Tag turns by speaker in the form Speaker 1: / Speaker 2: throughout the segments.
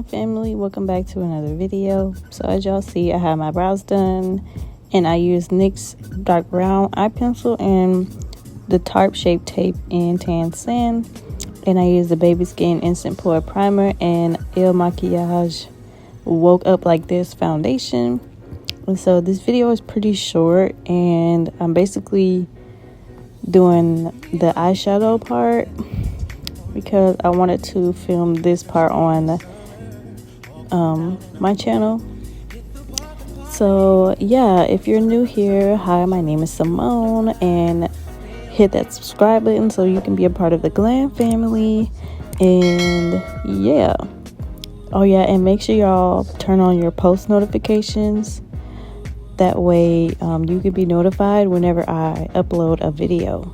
Speaker 1: family, welcome back to another video. So as y'all see, I have my brows done and I use NYX dark brown eye pencil and the Tarte Shape Tape in Tan Sand, and I use the Baby Skin Instant Pore Primer and Il Maquillage Woke Up Like This foundation. And so this video is pretty short and I'm basically doing the eyeshadow part because I wanted to film this part on my channel. So yeah, if you're new here, hi, my name is Simone, and hit that subscribe button so you can be a part of the Glam family. And yeah, oh yeah, and make sure y'all turn on your post notifications. That way you can be notified whenever I upload a video.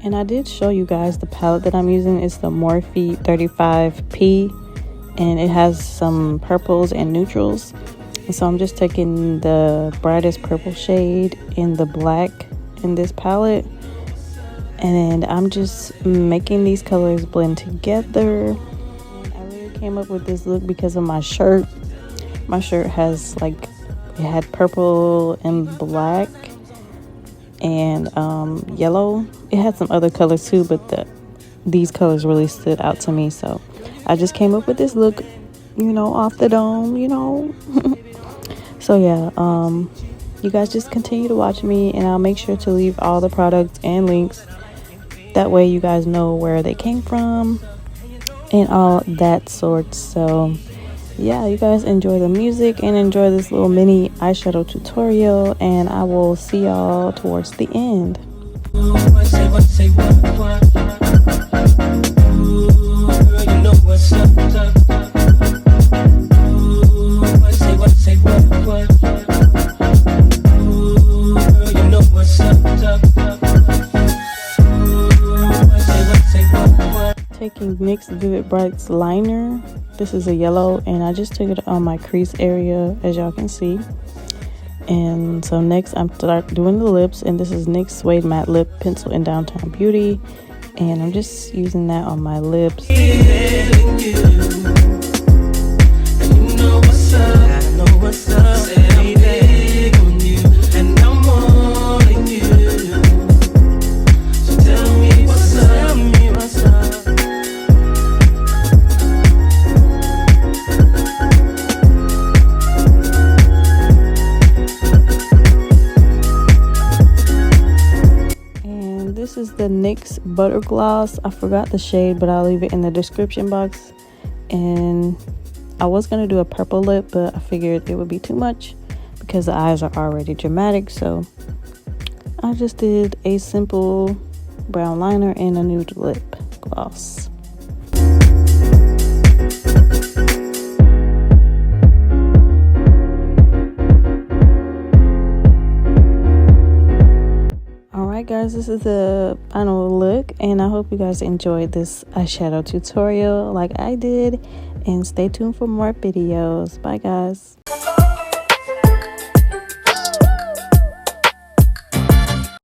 Speaker 1: And I did show you guys the palette that I'm using. It's the Morphe 35P, and it has some purples and neutrals. And so I'm just taking the brightest purple shade in the black in this palette, and I'm just making these colors blend together. And I really came up with this look because of my shirt. My shirt has like, it had purple and black and yellow. It had some other colors too, but these colors really stood out to me, so I just came up with this look, you know, off the dome, you know. So yeah, you guys just continue to watch me, and I'll make sure to leave all the products and links, that way you guys know where they came from and all that sort. So yeah, you guys enjoy the music and enjoy this little mini eyeshadow tutorial, and I will see y'all towards the end. Taking NYX Vivid Brights liner. This is a yellow, and I just took it on my crease area, as y'all can see. And so next I'm start doing the lips, and this is NYX Suede Matte Lip Pencil in Downtown Beauty, and I'm just using that on my lips. This is the NYX Butter Gloss. I forgot the shade, but I'll leave it in the description box. And I was going to do a purple lip, but I figured it would be too much because the eyes are already dramatic. So I just did a simple brown liner and a nude lip gloss. Guys, this is the final look, and I hope you guys enjoyed this eyeshadow tutorial like I did, and stay tuned for more videos. Bye guys.